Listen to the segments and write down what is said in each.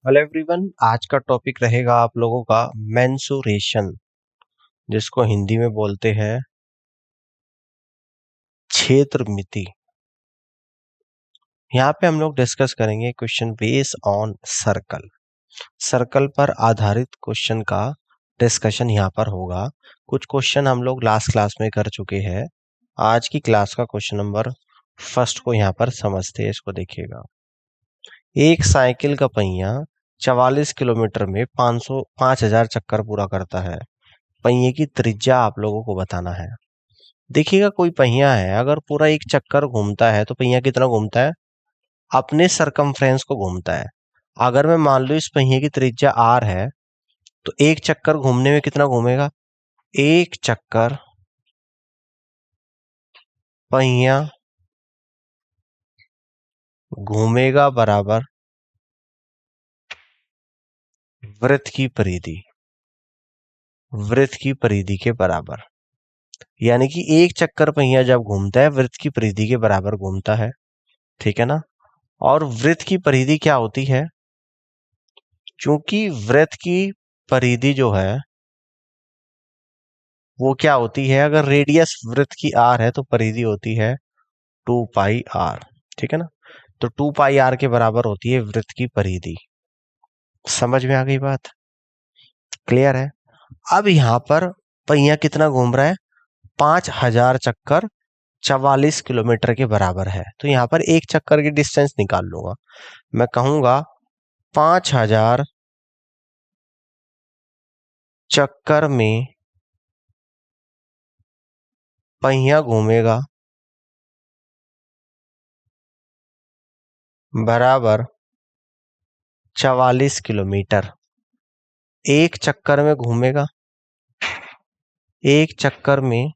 Hello everyone, आज का topic रहेगा आप लोगों का मेंसुरेशन, जिसको हिंदी में बोलते हैं क्षेत्र मिति। यहाँ पे हम लोग डिस्कस करेंगे question base on circle. Circle पर आधारित क्वेश्चन का डिस्कशन यहाँ पर होगा। कुछ क्वेश्चन हम लोग लास्ट क्लास में कर चुके हैं। आज की क्लास का क्वेश्चन नंबर फर्स्ट को यहाँ पर समझते हैं। इसको देखिएगा। एक साइकिल का पहिया 44 किलोमीटर में 5000 चक्कर पूरा करता है। पहिए की त्रिज्या आप लोगों को बताना है। देखिएगा, कोई पहिया है, अगर पूरा एक चक्कर घूमता है तो पहिया कितना घूमता है? अपने सरकमफ्रेंस को घूमता है। अगर मैं मान लो इस पहिए की त्रिज्या r है, तो एक चक्कर घूमने में कितना घूमेगा? एक चक्कर पहिया घूमेगा बराबर वृत्त की परिधि। वृत्त की परिधि के बराबर, यानी कि एक चक्कर पहिया जब घूमता है वृत्त की परिधि के बराबर घूमता है। ठीक है ना? और वृत्त की परिधि क्या होती है? क्योंकि वृत्त की परिधि जो है वो क्या होती है, अगर रेडियस वृत्त की r है तो परिधि होती है 2πr। ठीक है ना? तो 2πr के बराबर होती है वृत्त की परिधि। समझ में आ गई बात? क्लियर है? अब यहां पर पहिया कितना घूम रहा है? 5000 चक्कर 44 किलोमीटर के बराबर है। तो यहां पर एक चक्कर की डिस्टेंस निकाल लूंगा। मैं कहूंगा 5000 चक्कर में पहिया घूमेगा बराबर 44 किलोमीटर। एक चक्कर में घूमेगा, एक चक्कर में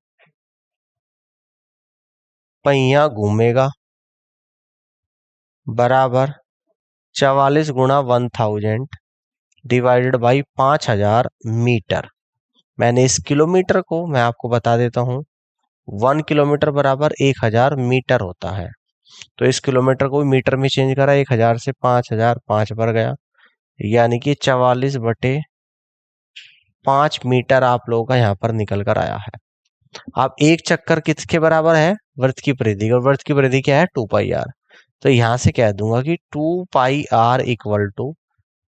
पहिया घूमेगा बराबर 44 गुणा 1000 डिवाइडेड बाई 5000 मीटर। मैंने इस किलोमीटर को मैं आपको बता देता हूं। 1 किलोमीटर बराबर 1000 मीटर होता है। तो इस किलोमीटर को भी मीटर में चेंज करा, 1000 से 5000 5 पर गया, यानी कि 44/5 मीटर आप लोगों का यहाँ पर निकल कर आया है। अब एक चक्कर किसके बराबर है? वृत्त की परिधि। और वृत्त की परिधि क्या है? 2πr। तो यहां से कह दूंगा कि 2πr इक्वल टू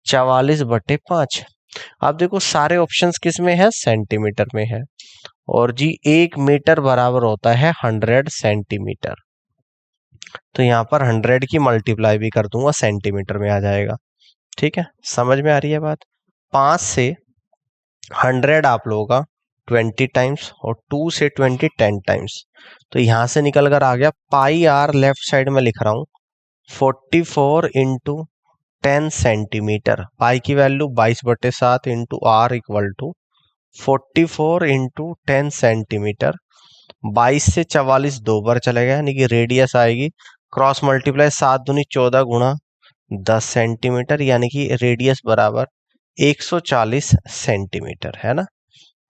44/5। अब देखो, सारे ऑप्शंस किस में है? सेंटीमीटर में है। और जी 1 मीटर बराबर होता है 100 सेंटीमीटर। तो यहाँ पर 100 की मल्टीप्लाई भी कर दूंगा, सेंटीमीटर में आ जाएगा। ठीक है? समझ में आ रही है बात? 5 से 100 आप लोगों का 20 टाइम्स, और 2 से 20 10 टाइम्स। तो यहां से निकल कर आ गया πr, लेफ्ट साइड में लिख रहा हूं 44 इंटू 10 सेंटीमीटर। पाई की value 22/7 into r equal to 44 into 10 centimetre. 22 से 44 दो बार चलेगा, यानी कि रेडियस आएगी क्रॉस मल्टीप्लाई 7 दूनी 14 गुणा 10 सेंटीमीटर, यानी कि रेडियस बराबर 140 सेंटीमीटर है ना?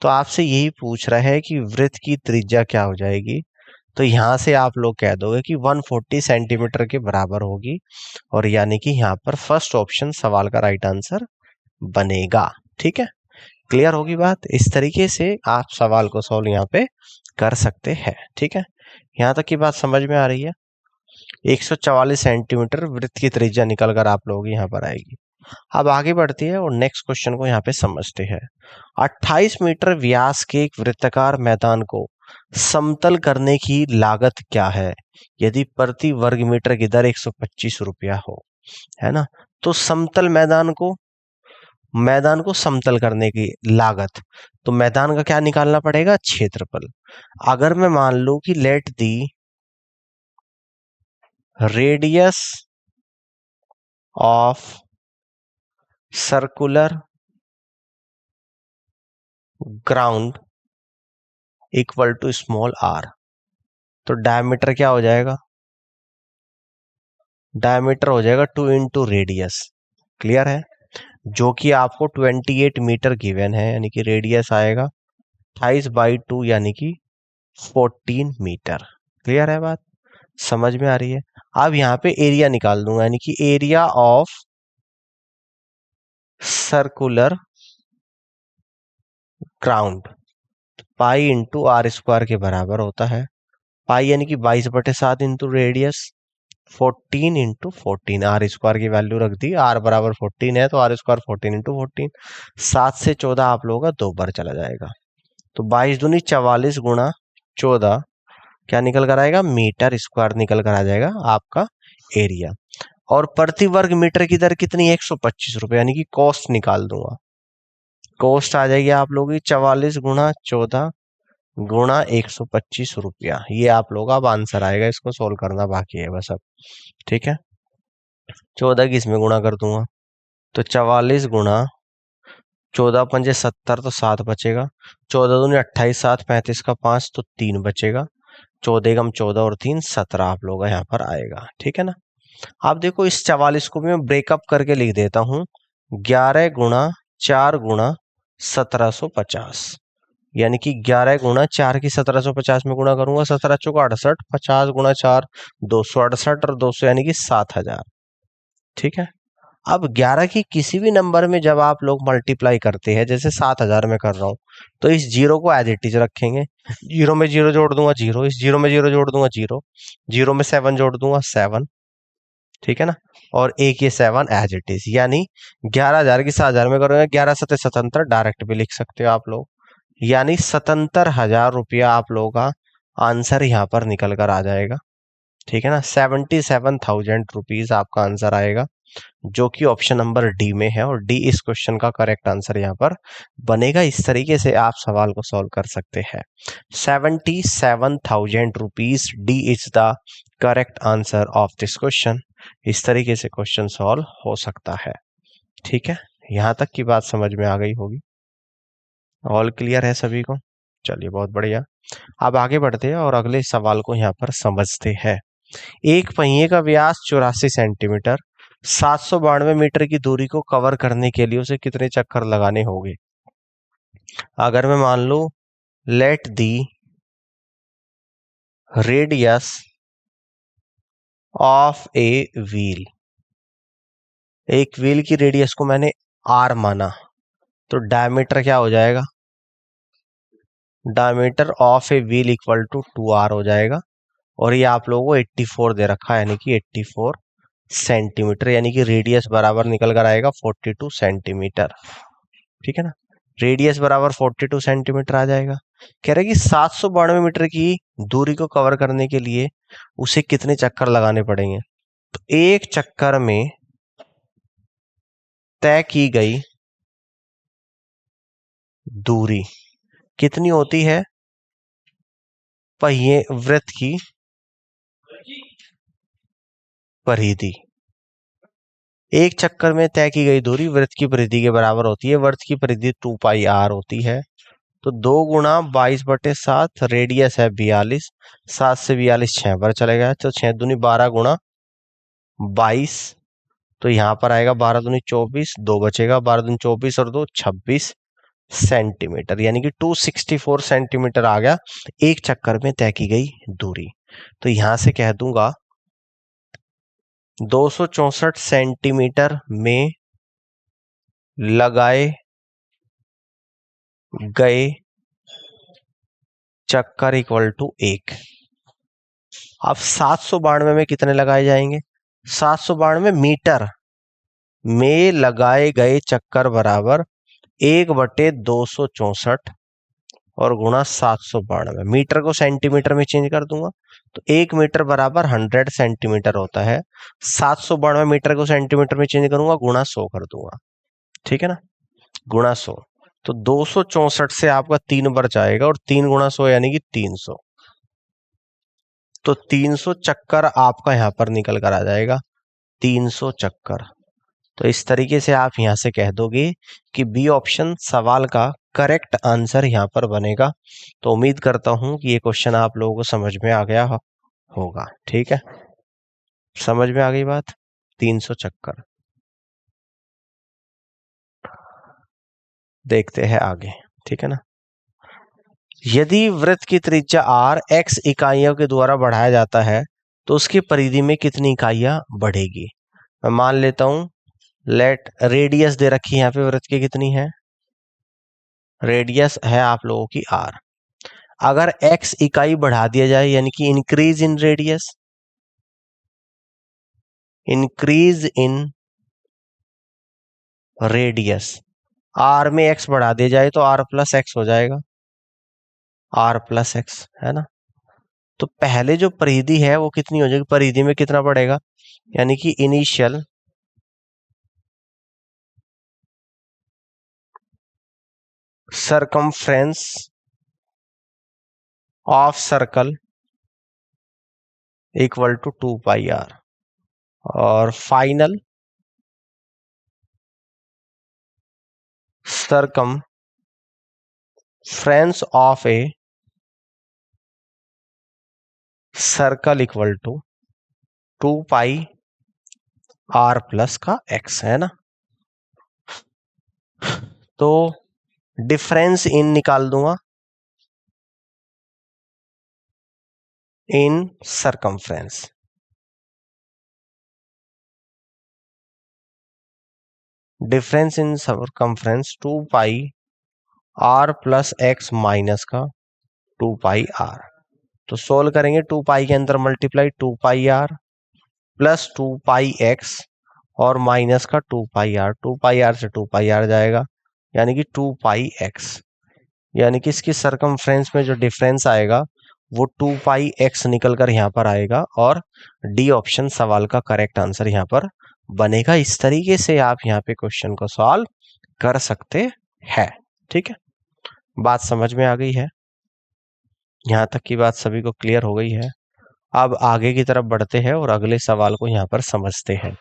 तो आपसे यही पूछ रहा है कि वृत्त की त्रिज्या क्या हो जाएगी। तो यहां से आप लोग कह दोगे कि 140 सेंटीमीटर के बराबर होगी, और यानी कि यहाँ पर फर्स्ट ऑप्शन सवाल का राइट आंसर बनेगा। ठीक है? क्लियर होगी बात? इस तरीके से आप सवाल को सॉल्व यहाँ पे कर सकते हैं। ठीक है? यहाँ तक की बात समझ में आ रही है? 144 सेंटीमीटर वृत्त की त्रिज्या निकल कर आप लोगों की यहाँ पर आएगी। अब आगे बढ़ती है और नेक्स्ट क्वेश्चन को यहाँ पे समझते हैं। 28 मीटर व्यास के एक वृत्ताकार मैदान को समतल करने की लागत क्या है यदि प्रति वर्ग मीटर की दर 125 रुपया हो? है ना? तो समतल मैदान को समतल करने की लागत, तो मैदान का क्या निकालना पड़ेगा? क्षेत्रफल। अगर मैं मान लूं कि let the radius of circular ground equal to small r, तो डायमीटर क्या हो जाएगा? डायमीटर हो जाएगा 2 इंटू रेडियस। क्लियर है? जो कि आपको 28 मीटर गिवन है, यानी कि रेडियस आएगा 28/2, यानी कि 14 मीटर। क्लियर है बात? समझ में आ रही है? अब यहाँ पे एरिया निकाल दूंगा, यानी कि area of circular ground, pi into r square के बराबर होता है। पाई यानी कि 22/7 into radius, 14 into 14, r square की वैल्यू रख दी, आर बराबर 14 है तो आर स्क्वायर 14 इंटू 14, 7 से 14 आप लोगों का 2 बार चला जाएगा, तो 22 दूनी 44 गुणा 14 क्या निकल कर आएगा, मीटर स्क्वायर निकल कर आ जाएगा आपका एरिया। और प्रति वर्ग मीटर की दर कितनी है, 125 रुपए, यानी कि कॉस्ट निकाल दूंगा। कॉस्ट आ जाएगी आप लोगों की 44 गुणा 14 गुणा 125 रुपया, ये आप लोगों का अब आंसर आएगा, इसको सोल्व करना बाकी है बस अब। ठीक है, 14 की इसमें गुणा कर दूंगा, तो 44 गुणा 14×5 = 70, तो 7 बचेगा, 14 दूनी 28, 7 35 का 5, तो 3 बचेगा, 14 कम 14 और 3 17 आप लोग का यहाँ पर आएगा। ठीक है ना, आप देखो इस 44 को भी मैं ब्रेकअप करके लिख देता हूँ, 11 गुणा 4 गुणा 1750, यानी कि 11 गुणा 4 की 1750 में गुणा करूंगा, 17 चौका 68, 50 गुणा 4 268 और 200 यानी कि 7000। ठीक है, अब 11 की किसी भी नंबर में जब आप लोग मल्टीप्लाई करते हैं, जैसे 7000 में कर रहा हूं, तो इस जीरो को एज इट इज रखेंगे, जीरो में जीरो जोड़ दूंगा जीरो, इस जीरो में जीरो जोड़ दूंगा जीरो, जीरो में 7 जोड़ दूंगा 7। ठीक है ना, और एक ये 7 एज इट इज, यानी 11,000 की 7,000 में करोगे, 11 सत्ते 77 डायरेक्ट भी लिख सकते हो आप लोग, यानी 77,000 रुपया आप लोगों का आंसर यहाँ पर निकल कर आ जाएगा। ठीक है ना, 77,000 रुपीज आपका आंसर आएगा, जो कि ऑप्शन नंबर डी में है, और डी इस क्वेश्चन का करेक्ट आंसर यहाँ पर बनेगा। इस तरीके से आप सवाल को सॉल्व कर सकते हैं। 77,000 rupees, D is the correct answer of this question. इस तरीके से क्वेश्चन सॉल्व हो सकता है। ठीक है, यहां तक की बात समझ में आ गई होगी, ऑल क्लियर है सभी को? चलिए बहुत बढ़िया, अब आगे बढ़ते हैं और अगले सवाल को यहाँ पर समझते हैं। एक पहिए का व्यास 84 सेंटीमीटर, 792 मीटर की दूरी को कवर करने के लिए उसे कितने चक्कर लगाने होंगे? अगर मैं मान लू let the radius of a wheel, एक व्हील की रेडियस को मैंने आर माना, तो डायमीटर क्या हो जाएगा, diameter of a wheel equal to 2r हो जाएगा, और ये आप लोगों को 84 दे रखा है, यानी कि 84 सेंटीमीटर, यानी कि रेडियस बराबर निकल कर आएगा 42 सेंटीमीटर। ठीक है ना, रेडियस बराबर 42 सेंटीमीटर आ जाएगा। कह रहे कि 792 मीटर की दूरी को कवर करने के लिए उसे कितने चक्कर लगाने पड़ेंगे? तो एक चक्कर में तय की गई दूरी कितनी होती है पहिए वृत्त की परिधि? एक चक्कर में तय की गई दूरी वृत्त की परिधि के बराबर होती है, वृत्त की परिधि 2πr होती है, तो 2 गुणा 22/7, रेडियस है 42, 7 से 42 6 बार चलेगा, तो 6 दूनी 12 गुणा 22, तो यहाँ पर आएगा 12 दूनी 24, 2 बचेगा, 12 दूनी 24 और 2 26 सेंटीमीटर, यानी कि 264 सेंटीमीटर आ गया एक चक्कर में तय की गई दूरी। तो यहां से कह दूंगा 264 सेंटीमीटर में लगाए गए चक्कर इक्वल टू 1। अब 792 में कितने लगाए जाएंगे? 792 मीटर में लगाए गए चक्कर बराबर 1/264 और गुणा 792, मीटर को सेंटीमीटर में चेंज कर दूंगा, तो 1 मीटर बराबर 100 सेंटीमीटर होता है, 792 मीटर को सेंटीमीटर में चेंज करूंगा, गुणा 100 कर दूंगा। ठीक है ना, गुणा 100, तो 264 से आपका 3 बार जाएगा, और 3 गुणा 100 यानी कि 300, तो 300 चक्कर आपका यहां पर निकल कर आ जाएगा, 300 चक्कर। तो इस तरीके से आप यहां से कह दोगे कि बी ऑप्शन सवाल का करेक्ट आंसर यहां पर बनेगा। तो उम्मीद करता हूं कि ये क्वेश्चन आप लोगों को समझ में आ गया होगा। ठीक है, समझ में आ गई बात, 300 चक्कर। देखते हैं आगे। ठीक है ना, यदि वृत्त की त्रिज्या r x इकाइयों के द्वारा बढ़ाया जाता है, तो उसकी परिधि में कितनी इकाइयां बढ़ेगी? मैं मान लेता हूं लेट रेडियस दे रखी है यहाँ पे वृत्त की कितनी है, रेडियस है आप लोगों की r। अगर x इकाई बढ़ा दिया जाए यानी कि increase in radius, increase in radius, r में x बढ़ा दिया जाए तो r प्लस एक्स हो जाएगा, r प्लस एक्स है ना। तो पहले जो परिधि है वो कितनी हो जाएगी, परिधि में कितना पड़ेगा, यानी कि initial circumference of circle equal to 2 pi r, और final circumference of a circle equal to 2 pi r plus का x है ना। तो डिफरेंस इन निकाल दूंगा, in circumference, difference in circumference 2 pi r plus x minus का 2 pi r। तो solve करेंगे, 2 पाई के अंदर मल्टीप्लाई 2 पाई r प्लस 2 पाई x और माइनस का 2 पाई r, 2 पाई r से 2 पाई r जाएगा यानी कि 2 पाई x, यानी कि इसकी सरकमफ्रेंस में जो डिफरेंस आएगा वो 2 पाई x निकल कर यहाँ पर आएगा, और डी ऑप्शन सवाल का करेक्ट आंसर यहाँ पर बनेगा। इस तरीके से आप यहाँ पे क्वेश्चन को सॉल्व कर सकते हैं। ठीक है, बात समझ में आ गई है, यहाँ तक की बात सभी को क्लियर हो गई है। अब आगे की तरफ बढ़ते हैं और अगले सवाल को यहाँ पर समझते हैं।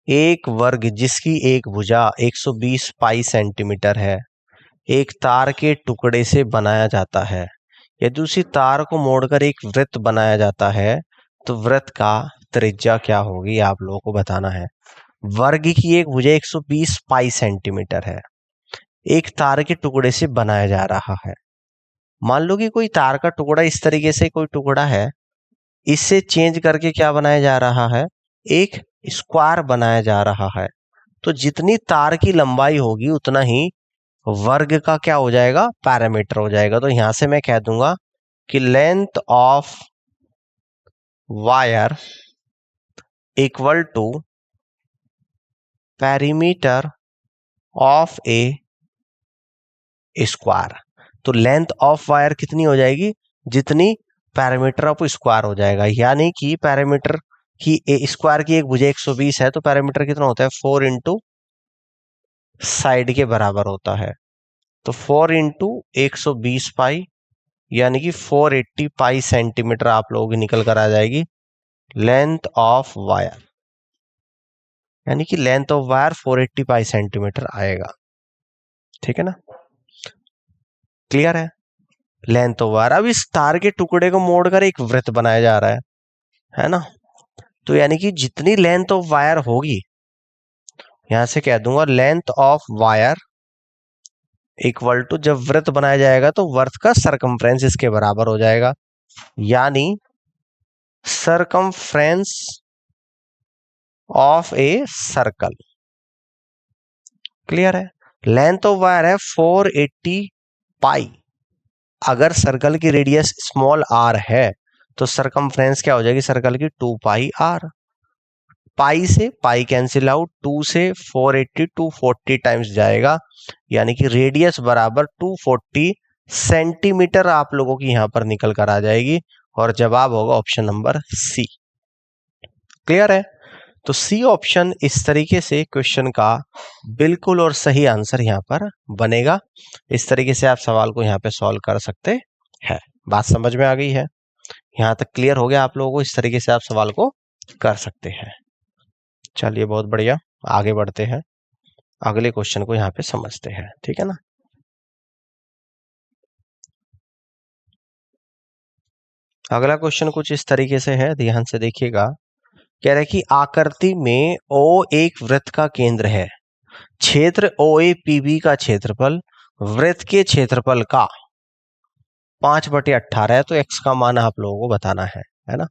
एक वर्ग जिसकी एक भुजा 120 पाई सेंटीमीटर है एक तार के टुकड़े से बनाया जाता है, यदि उसी तार को मोड़कर एक वृत्त बनाया जाता है तो वृत्त का त्रिज्या क्या होगी, आप लोगों को बताना है। वर्ग की एक भुजा 120 पाई सेंटीमीटर है, एक तार के टुकड़े से बनाया जा रहा है। मान लो कि कोई तार का टुकड़ा इस तरीके से कोई टुकड़ा है, इससे चेंज करके क्या बनाया जा रहा है, एक स्क्वायर बनाया जा रहा है। तो जितनी तार की लंबाई होगी उतना ही वर्ग का क्या हो जाएगा, पैरामीटर हो जाएगा। तो यहां से मैं कह दूंगा कि length of wire equal to perimeter of a square. तो लेंथ ऑफ वायर कितनी हो जाएगी, जितनी पैरामीटर ऑफ स्क्वायर हो जाएगा, यानी कि पैरामीटर की स्क्वायर की एक भुजा 120 है तो पैरामीटर कितना होता है, 4 इंटू साइड के बराबर होता है। तो 4 इंटू 120 पाई यानी कि 480 पाई सेंटीमीटर आप लोगों की निकल कर आ जाएगी लेंथ ऑफ वायर, यानी कि length of wire 480 pi centimetre आएगा। ठीक है ना, क्लियर है लेंथ ऑफ वायर। अब इस तार के टुकड़े को मोड़कर एक वृत्त बनाया जा रहा है ना। तो यानी कि जितनी लेंथ ऑफ वायर होगी, यहां से कह दूंगा length of wire equal to, जब वृत्त बनाया जाएगा तो वृत्त का सरकमफ्रेंस इसके बराबर हो जाएगा, यानी circumference of a circle. Clear है, लेंथ ऑफ वायर है 480 पाई। अगर सर्कल की रेडियस स्मॉल r है तो सरकमफ्रेंस क्या हो जाएगी सर्कल की, 2 पाई r। पाई से पाई कैंसिल आउट, 2 से 480 240 टाइम्स जाएगा, यानी कि रेडियस बराबर 240 सेंटीमीटर आप लोगों की यहां पर निकल कर आ जाएगी, और जवाब होगा ऑप्शन नंबर सी। क्लियर है, तो सी ऑप्शन इस तरीके से क्वेश्चन का बिल्कुल और सही आंसर यहां पर बनेगा। इस तरीके से आप सवाल को यहां पे सॉल्व कर सकते हैं। बात समझ में आ गई है, यहां तक क्लियर हो गया आप लोगों को, इस तरीके से आप सवाल को कर सकते हैं। चलिए बहुत बढ़िया, आगे बढ़ते हैं, अगले क्वेश्चन को यहाँ पे समझते हैं। ठीक है ना, अगला क्वेश्चन कुछ इस तरीके से है, ध्यान से देखिएगा। कह रहा है कि आकृति में O एक वृत्त का केंद्र है, क्षेत्र OAPB का क्षेत्रफल वृत्त के क्षेत्रफल का 5/18 है। तो x का मान आप लोगों को बताना है ना।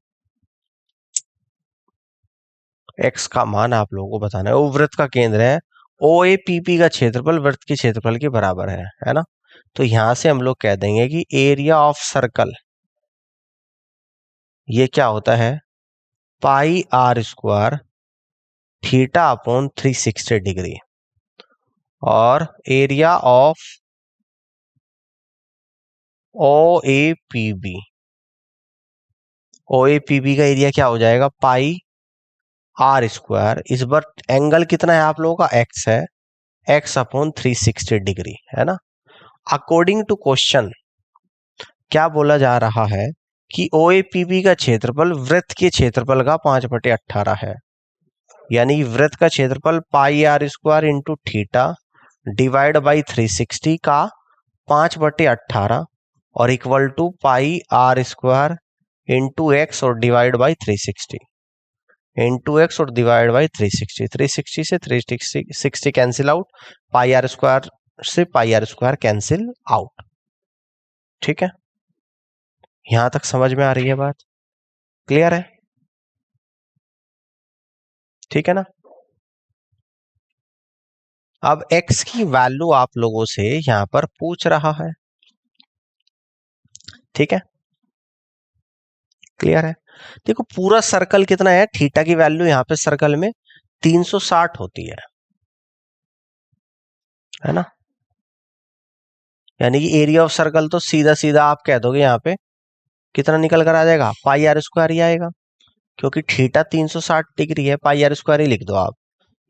एक्स का मान आप लोगों को बताना है। वो वृत्त का केंद्र है, ओ ए पी पी का क्षेत्रफल वृत्त के क्षेत्रफल के बराबर है ना। तो यहां से हम लोग कह देंगे कि एरिया ऑफ सर्कल ये क्या होता है, pi r square theta upon 360 degree, और area of O A P B, O A P B का एरिया क्या हो जाएगा, पाई आर स्क्वायर, इस बार एंगल कितना है आप लोगों का, एक्स है, एक्स अपॉन 360 डिग्री, है ना। अकॉर्डिंग टू क्वेश्चन क्या बोला जा रहा है कि ओ ए पी बी का क्षेत्रफल वृत्त के क्षेत्रफल का 5/18 है, यानी वृत्त का क्षेत्रफल pi r square into theta divide by 360 का 5/18, और equal to pi r square into x और डिवाइड बाई 360, इंटू एक्स और डिवाइड बाई 360, 360 से 360 cancel out, pi r square से pi r square cancel out. ठीक है, यहां तक समझ में आ रही है बात, क्लियर है, ठीक है ना। अब x की वैल्यू आप लोगों से यहां पर पूछ रहा है, ठीक है, क्लियर है। देखो पूरा सर्कल कितना है, थीटा की वैल्यू यहां पे सर्कल में 360 होती है ना। यानी कि एरिया ऑफ सर्कल तो सीधा सीधा आप कह दोगे यहां पे कितना निकल कर आ जाएगा, पाई आर स्क्वायर ही आएगा, क्योंकि थीटा 360 डिग्री है, पाई आर स्क्वायर ही लिख दो आप।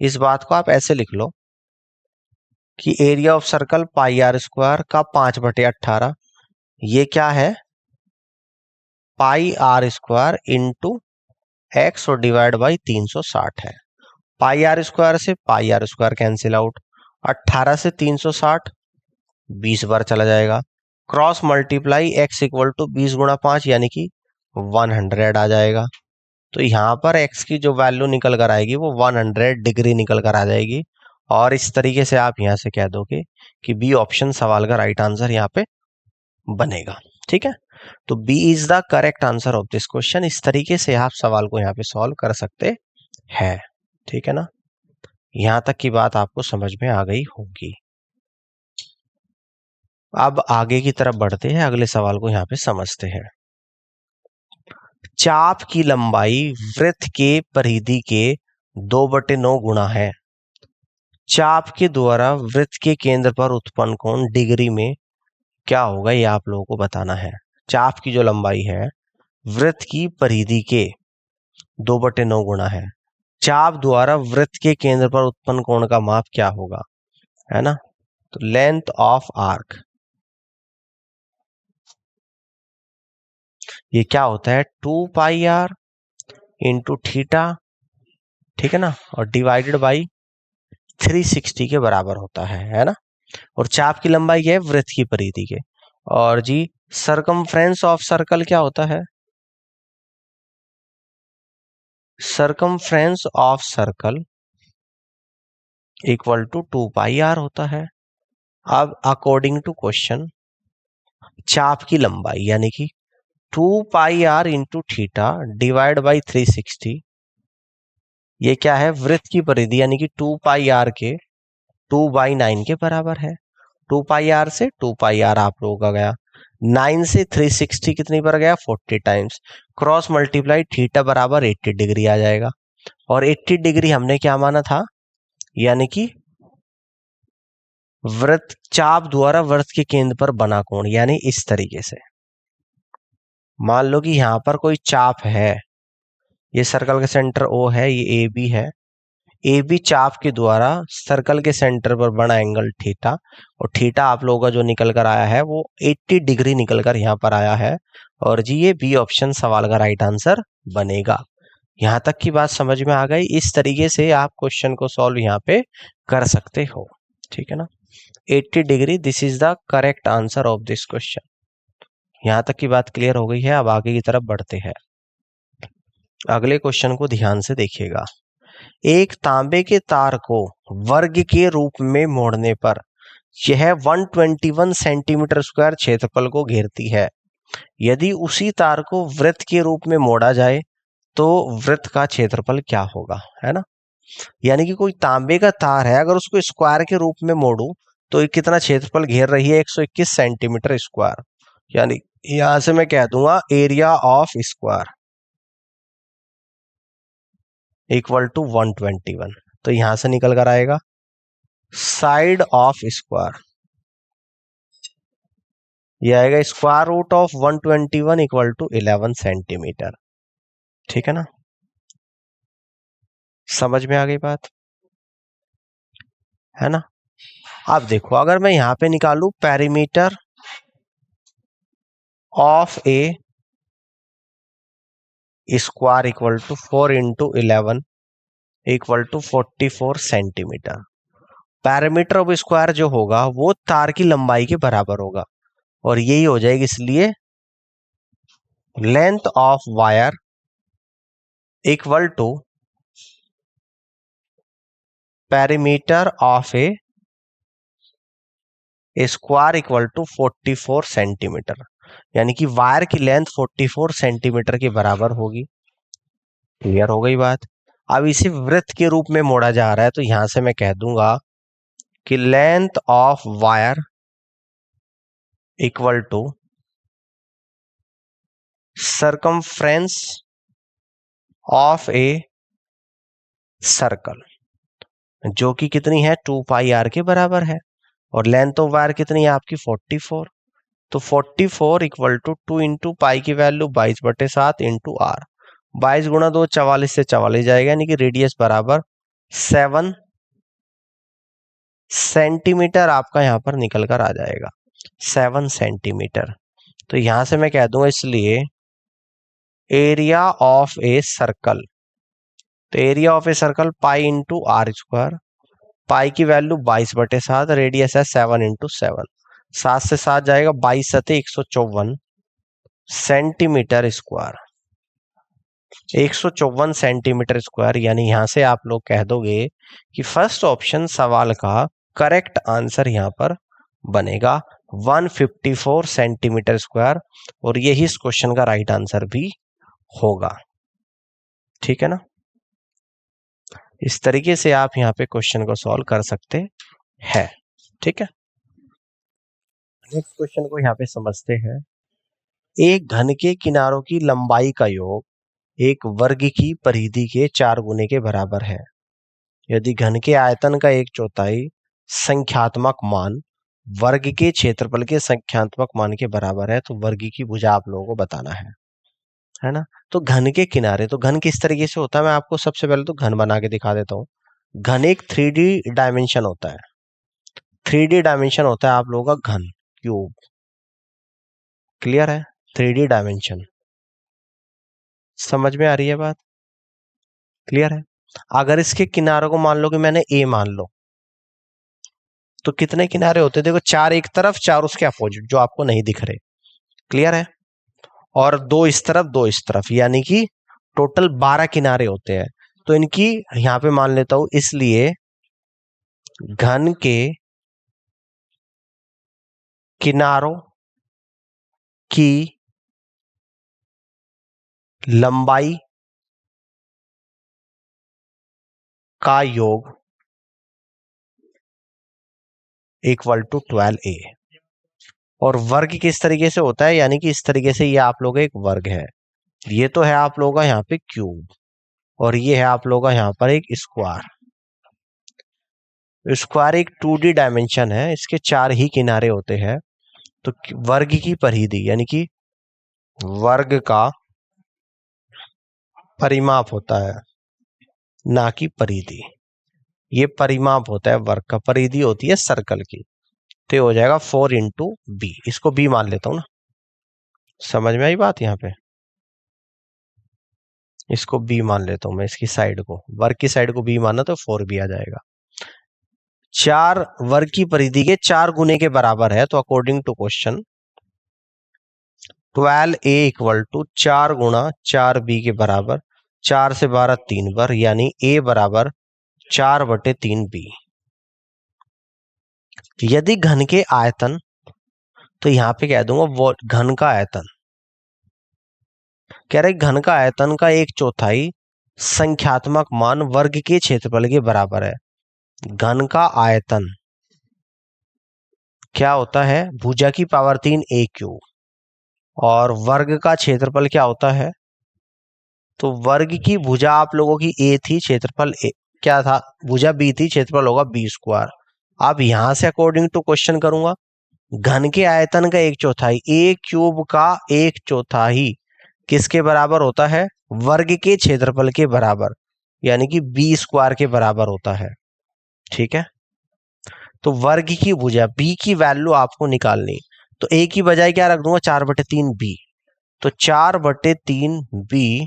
इस बात को आप ऐसे लिख लो कि area of circle pi r square का 5/18, ये क्या है, pi r square into x और डिवाइड बाई 360 है। पाई आर स्क्वायर से pi r square cancel out, 18 से 360 20 बार चला जाएगा, cross multiply x equal to 20 गुणा 5 यानी कि 100 आ जाएगा। तो यहाँ पर एक्स की जो वैल्यू निकल कर आएगी वो 100 डिग्री निकल कर आ जाएगी, और इस तरीके से आप यहाँ से कह दोगे कि बी ऑप्शन सवाल का राइट आंसर यहाँ पे बनेगा। ठीक है, तो B is the correct answer of this question. इस तरीके से आप सवाल को यहाँ पे सॉल्व कर सकते हैं, ठीक है ना। यहां तक की बात आपको समझ में आ गई होगी। अब आगे की तरफ बढ़ते हैं, अगले सवाल को यहाँ पे समझते हैं। चाप की लंबाई वृत्त के परिधि के 2/9 गुना है। चाप के द्वारा वृत्त के केंद्र पर उत्पन्न कोण डिग्री में क्या होगा, ये आप लोगों को बताना है। चाप की जो लंबाई है वृत्त की परिधि के 2/9 गुना है, चाप द्वारा वृत्त के केंद्र पर उत्पन्न कोण का माप क्या होगा, है ना। तो लेंथ ऑफ आर्क, ये क्या होता है, 2πr इंटू थीटा, ठीक है ना, और डिवाइडेड बाई 360 के बराबर होता है ना। और चाप की लंबाई है वृत्त की परिधि के, और जी सरकमफ्रेंस ऑफ सर्कल क्या होता है, circumference of circle equal to 2πr होता है। अब अकॉर्डिंग टू क्वेश्चन चाप की लंबाई यानी कि 2πr into theta divide by 360, ये क्या है, वृत्त की परिधि यानी कि 2πr के 2/9 के बराबर है। 2πr से 2πr आप लोगों का गया, 9 से 360 कितनी बार गया, 40 टाइम्स, क्रॉस मल्टीप्लाई थीटा बराबर 80 डिग्री आ जाएगा, और 80 डिग्री हमने क्या माना था, यानी कि वृत्त चाप द्वारा वृत्त के केंद्र पर बना कोण, यानी इस तरीके से मान लो कि यहां पर कोई चाप है, ये सर्कल का सेंटर ओ है, ये ए बी है, ए बी चाप के द्वारा सर्कल के सेंटर पर बना एंगल थीटा, और थीटा आप लोगों का जो निकल कर आया है वो 80 डिग्री निकल कर यहाँ पर आया है, और जी ये बी ऑप्शन सवाल का राइट आंसर बनेगा। यहां तक की बात समझ में आ गई। इस तरीके से आप क्वेश्चन को सॉल्व यहाँ पे कर सकते हो, ठीक है ना। 80 degree, this is the correct answer of this question. यहां तक की बात क्लियर हो गई है। अब आगे की तरफ बढ़ते हैं, अगले क्वेश्चन को ध्यान से देखिएगा। एक तांबे के तार को वर्ग के रूप में मोड़ने पर यह 121 सेंटीमीटर स्क्वायर क्षेत्रफल को घेरती है। यदि उसी तार को वृत्त के रूप में मोड़ा जाए तो वृत्त का क्षेत्रफल क्या होगा, है ना। यानी कि कोई तांबे का तार है, अगर उसको स्क्वायर के रूप में मोड़ू तो ये कितना क्षेत्रफल घेर रही है, 121 सेंटीमीटर स्क्वायर। यानी यहां से मैं कह दूंगा area of square equal to 121। तो यहां से निकल कर आएगा साइड ऑफ स्क्वायर, ये आएगा square root of 121 equal to 11 centimetre. ठीक है ना, समझ में आ गई बात, है ना। अब देखो, अगर मैं यहां पे निकालू perimeter of a square equal to 4 into 11 equal to 44 centimetre. Parameter of square जो होगा वो तार की लंबाई के बराबर होगा, और यही हो जाएगी, इसलिए length of wire equal to perimeter of a square equal to 44 centimetre. यानी कि वायर की लेंथ 44 सेंटीमीटर के बराबर होगी। क्लियर हो गई बात। अब इसे वृत्त के रूप में मोड़ा जा रहा है, तो यहां से मैं कह दूंगा कि length of wire equal to circumference of a circle, जो कि कितनी है 2 पाई आर के बराबर है, और लेंथ ऑफ वायर कितनी है आपकी 44। तो 44 इक्वल टू 2 इंटू पाई की वैल्यू 22/7 इंटू आर, 22 गुणा 2 44 से 44 जाएगा, यानी कि रेडियस बराबर 7 सेंटीमीटर आपका यहां पर निकल कर आ जाएगा, 7 सेंटीमीटर। तो यहां से मैं कह दूंगा इसलिए एरिया ऑफ ए सर्कल, तो area of a circle pi into r square, pi की वैल्यू 22/7, रेडियस है 7 इंटू 7, 7 से 7 जाएगा, 22 सते 154 सेंटीमीटर स्क्वायर, 154 सेंटीमीटर स्क्वायर। यानी यहां से आप लोग कह दोगे कि फर्स्ट ऑप्शन सवाल का करेक्ट आंसर यहां पर बनेगा 154 सेंटीमीटर स्क्वायर, और यही इस क्वेश्चन का राइट आंसर भी होगा। ठीक है ना, इस तरीके से आप यहाँ पे क्वेश्चन को सॉल्व कर सकते हैं। ठीक है, नेक्स्ट क्वेश्चन को यहाँ पे समझते हैं। एक घन के किनारों की लंबाई का योग एक वर्ग की परिधि के 4 गुने के बराबर है। यदि घन के आयतन का 1/4 संख्यात्मक मान वर्ग के क्षेत्रफल के संख्यात्मक मान के बराबर है, तो वर्ग की भुजा आप लोगों को बताना है ना। तो घन के किनारे, तो घन किस तरीके से होता है, मैं आपको सबसे पहले तो घन बना के दिखा देता हूँ। घन एक 3D डायमेंशन होता है, 3D डायमेंशन होता है आप लोगों का घन, क्यूब। क्लियर है, 3D डायमेंशन समझ में आ रही है बात, क्लियर है। अगर इसके किनारों को मान लो कि मैंने ए मान लो, तो कितने किनारे होते हैं, देखो 4 एक तरफ, 4 उसके अपोजिट जो आपको नहीं दिख रहे। क्लियर है, और 2 इस तरफ, 2 इस तरफ, यानी कि टोटल 12 किनारे होते हैं। तो इनकी यहां पे मान लेता हूं, इसलिए घन के किनारों की लंबाई का योग इक्वल टू 12a। और वर्ग किस तरीके से होता है, यानी कि इस तरीके से, ये आप लोगों का एक वर्ग है, ये तो है आप लोगों का यहाँ पे क्यूब, और ये है आप लोगों का यहाँ पर एक स्क्वायर। स्क्वायर एक 2D डायमेंशन है, इसके 4 ही किनारे होते हैं। तो वर्ग की परिधि, यानी कि वर्ग का परिमाप होता है, ना कि परिधि। ये परिमाप होता है वर्ग का, परिधि होती है सर्कल की। तो ये हो जाएगा 4 इंटू बी, इसको बी मान लेता हूं ना, समझ में आई बात। यहाँ पे इसको बी मान लेता हूं मैं, इसकी साइड को, वर्ग की साइड को बी माना तो 4 भी आ जाएगा। 4 वर्ग की परिधि के 4 गुने के बराबर है, तो according to question 12a equal to 4 गुणा 4b के बराबर, 4 से 12 3 बार, यानी a बराबर 4/3b। यदि घन के आयतन, तो यहां पे कह दूंगा वो घन का आयतन, कह रहे घन का आयतन का 1/4 संख्यात्मक मान वर्ग के क्षेत्रफल के बराबर है। घन का आयतन क्या होता है? भुजा की पावर 3 a क्यूब, और वर्ग का क्षेत्रफल क्या होता है? तो वर्ग की भुजा आप लोगों की a थी, क्षेत्रफल क्या था? भुजा b थी, क्षेत्रफल होगा b स्क्वायर। अब यहां से अकॉर्डिंग टू क्वेश्चन करूंगा, घन के आयतन का 1/4, a क्यूब का 1/4 किसके बराबर होता है? वर्ग के क्षेत्रफल के बराबर, यानी कि b स्क्वायर के बराबर होता है। ठीक है, तो वर्ग की भुजा b की वैल्यू आपको निकालनी, तो a की बजाय क्या रख दूंगा? 4/3 b, तो 4/3 b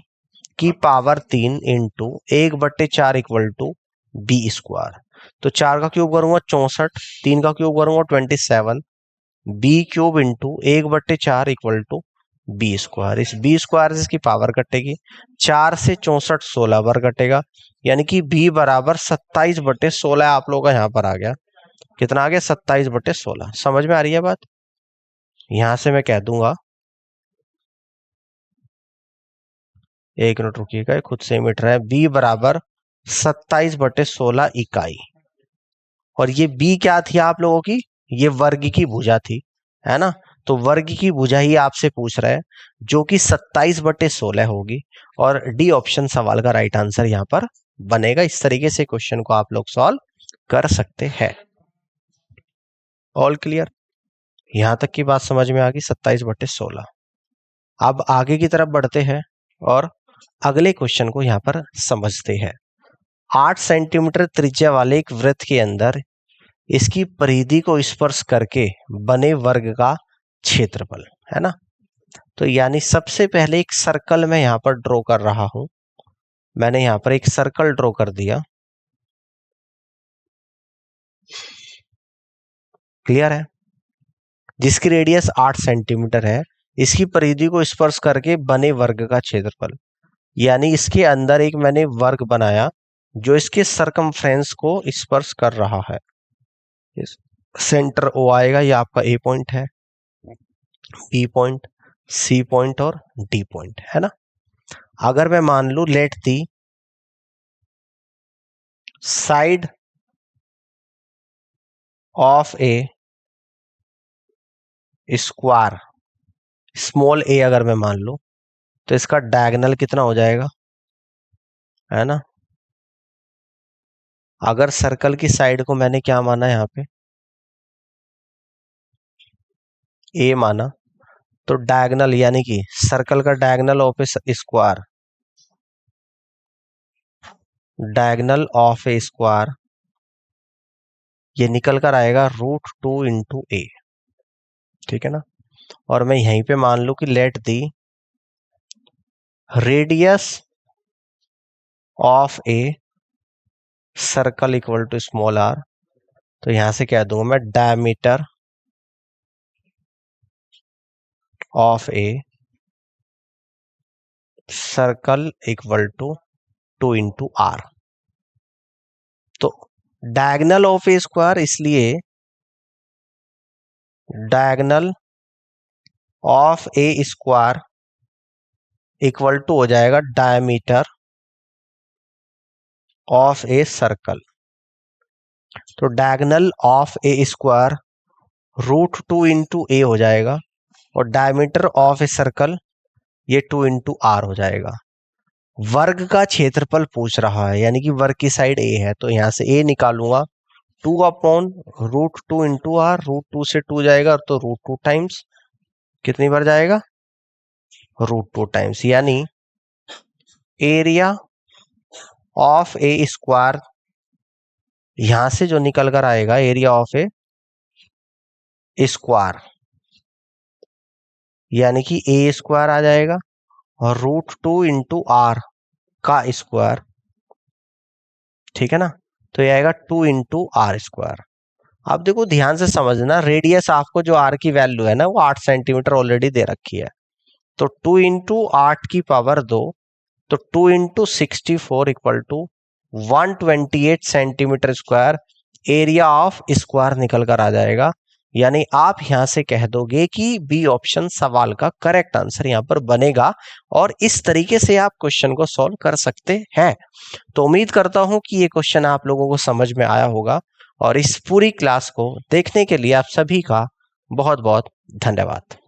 की power 3 into 1/4 equal to b square. तो 4 का क्यूब करूंगा 64, 3 का क्यूब करूंगा 27, b cube into 1/4 equal to b square. इस बी स्क्वायर से इसकी पावर कटेगी, 4 से 64 16 बार कटेगा, यानी कि b बराबर 27/16 आप लोगों का यहाँ पर आ गया। कितना आ गया? 27/16। समझ में आ रही है बात? यहां से मैं कह दूंगा, एक मिनट रुकिएगा, खुद से मिट रहा है। b बराबर 27/16 इकाई, और ये b क्या थी आप लोगों की? ये वर्ग की भुजा थी, है ना? तो वर्ग की भुजा ही आपसे पूछ रहा है, जो कि 27/16 होगी, और डी ऑप्शन सवाल का राइट आंसर यहाँ पर बनेगा। इस तरीके से क्वेश्चन को आप लोग सॉल्व कर सकते हैं। All clear? यहां तक की बात समझ में आ गई, 27/16। अब आगे की तरफ बढ़ते हैं और अगले क्वेश्चन को यहां पर समझते हैं। 8 सेंटीमीटर त्रिज्या वाले एक वृत्त के अंदर इसकी परिधि को स्पर्श करके बने वर्ग का क्षेत्रफल, है ना? तो यानी सबसे पहले एक सर्कल मैं यहां पर ड्रॉ कर रहा हूं। मैंने यहां पर एक सर्कल ड्रॉ कर दिया। क्लियर है? जिसकी रेडियस 8 सेंटीमीटर है, इसकी परिधि को स्पर्श करके बने वर्ग का क्षेत्रफल, यानी इसके अंदर एक मैंने वर्ग बनाया जो इसके सरकमफ्रेंस को स्पर्श कर रहा है। सेंटर ओ आएगा, ये आपका ए पॉइंट है, बी पॉइंट, सी पॉइंट और डी पॉइंट, है ना? अगर मैं मान लू let the side of a square, small a अगर मैं मान लू, तो इसका डायगोनल कितना हो जाएगा, है ना? अगर सर्कल की साइड को मैंने क्या माना यहाँ पे? ए माना, तो डायगोनल यानी कि सर्कल का diagonal of a square, diagonal of a square ये निकल कर आएगा √2 इंटू ए। ठीक है ना? और मैं यहीं पे मान लू कि let the radius of a circle equal to small r, तो यहां से क्या दूंगा मैं? Diameter of a circle equal to 2 into r. तो डायगोनल ऑफ ए स्क्वायर, इसलिए diagonal of a square equal to हो जाएगा डायमीटर ऑफ ए सर्कल। तो diagonal of a square √2 into a हो जाएगा, और डायमीटर ऑफ ए सर्कल ये 2 into are हो जाएगा। वर्ग का क्षेत्रफल पूछ रहा है, यानी कि वर्ग की साइड ए है, तो यहां से ए निकालूंगा 2/√2 इंटू आर, √2 से 2 जाएगा तो √2 टाइम्स, कितनी बार जाएगा? √2 टाइम्स, यानी एरिया ऑफ ए स्क्वायर यहां से जो निकल कर आएगा, एरिया ऑफ ए स्क्वायर यानी कि ए स्क्वायर आ जाएगा, और √2 इंटू आर का स्क्वायर। ठीक है ना? तो ये आएगा 2 इंटू आर स्क्वायर। अब देखो ध्यान से समझना, रेडियस आपको जो आर की वैल्यू है ना, वो 8 सेंटीमीटर ऑलरेडी दे रखी है, तो 2 इंटू 8 की पावर 2, तो 2 into 64 equal to 128 centimetre square area of square निकल कर आ जाएगा। यानी आप यहां से कह दोगे कि बी ऑप्शन सवाल का करेक्ट आंसर यहां पर बनेगा और इस तरीके से आप क्वेश्चन को सॉल्व कर सकते हैं। तो उम्मीद करता हूं कि ये क्वेश्चन आप लोगों को समझ में आया होगा और इस पूरी क्लास को देखने के लिए आप सभी का बहुत बहुत धन्यवाद।